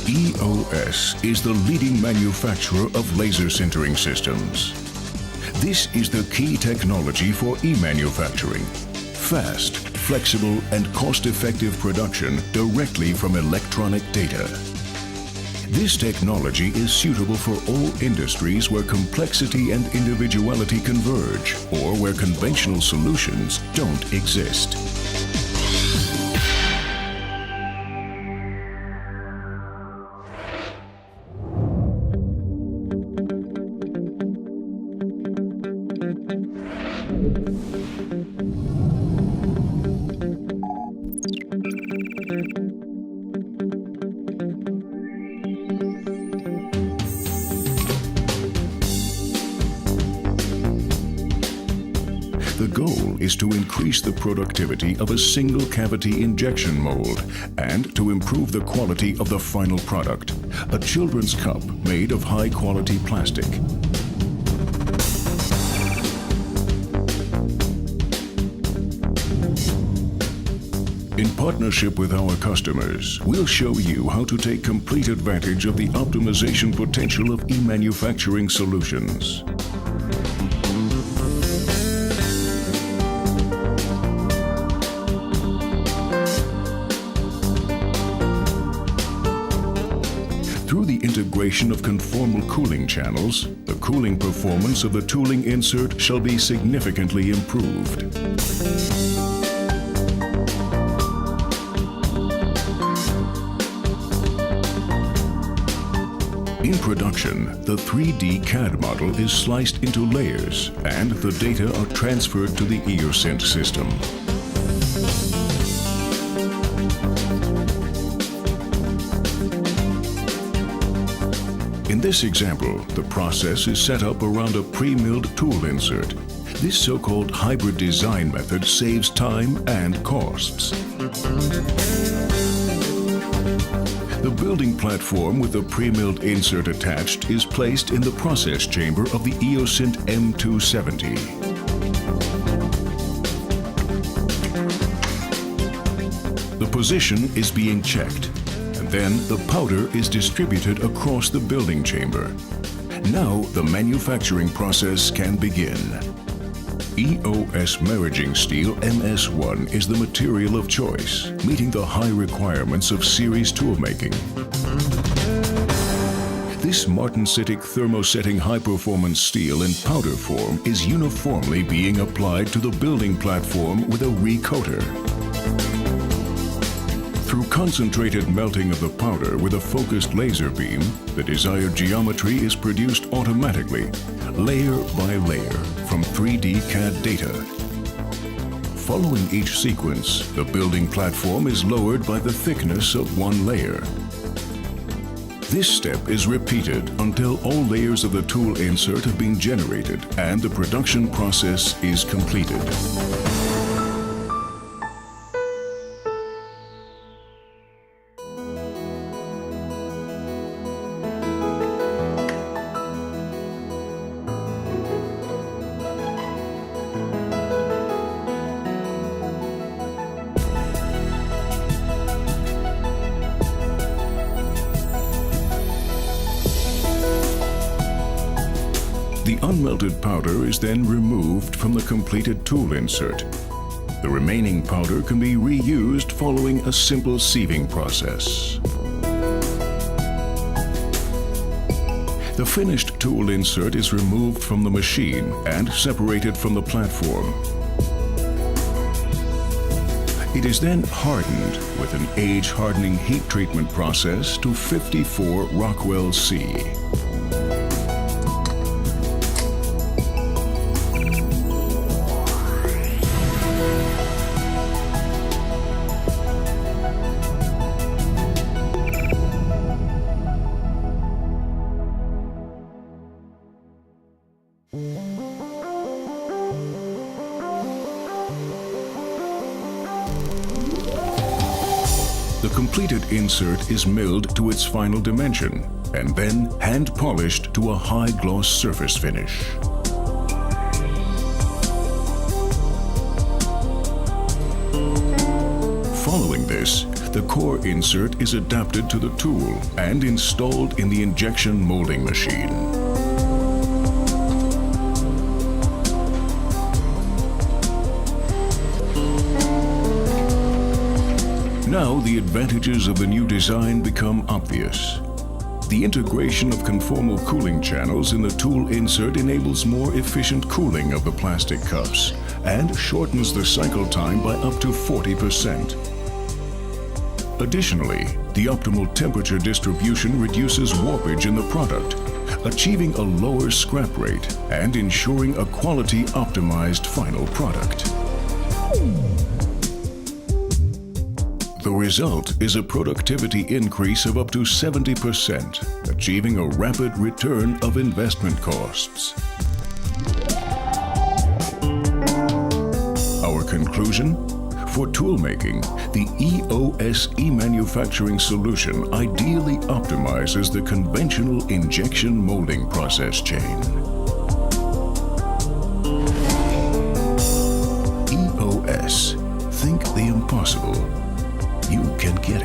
EOS is the leading manufacturer of laser sintering systems. This is the key technology for e-manufacturing. Fast, flexible, and cost-effective production directly from electronic data. This technology is suitable for all industries where complexity and individuality converge, or where conventional solutions don't exist. The goal is to increase the productivity of a single cavity injection mold and to improve the quality of the final product, a children's cup made of high-quality plastic. In partnership with our customers, we'll show you how to take complete advantage of the optimization potential of e-manufacturing solutions. Through the integration of conformal cooling channels, the cooling performance of the tooling insert shall be significantly improved. In production, the 3D CAD model is sliced into layers and the data are transferred to the EOS system. In this example, the process is set up around a pre-milled tool insert. This so-called hybrid design method saves time and costs. The building platform with the pre-milled insert attached is placed in the process chamber of the EOS M270. The position is being checked, and then the powder is distributed across the building chamber. Now the manufacturing process can begin. EOS maraging steel MS1 is the material of choice, meeting the high requirements of series toolmaking. This martensitic thermosetting high-performance steel in powder form is uniformly being applied to the building platform with a recoater. Through concentrated melting of the powder with a focused laser beam, the desired geometry is produced automatically, layer by layer, from 3D CAD data. Following each sequence, the building platform is lowered by the thickness of one layer. This step is repeated until all layers of the tool insert have been generated and the production process is completed. The unmelted powder is then removed from the completed tool insert. The remaining powder can be reused following a simple sieving process. The finished tool insert is removed from the machine and separated from the platform. It is then hardened with an age-hardening heat treatment process to 54 Rockwell C. The completed insert is milled to its final dimension and then hand polished to a high gloss surface finish. Following this, The core insert is adapted to the tool and installed in the injection molding machine. Now the advantages of the new design become obvious. The integration of conformal cooling channels in the tool insert enables more efficient cooling of the plastic cups and shortens the cycle time by up to 40%. Additionally, the optimal temperature distribution reduces warpage in the product, achieving a lower scrap rate and ensuring a quality-optimized final product. The result is a productivity increase of up to 70%, achieving a rapid return of investment costs. Our conclusion? For toolmaking, the EOS e-manufacturing solution ideally optimizes the conventional injection molding process chain. EOS. Think the impossible. You can get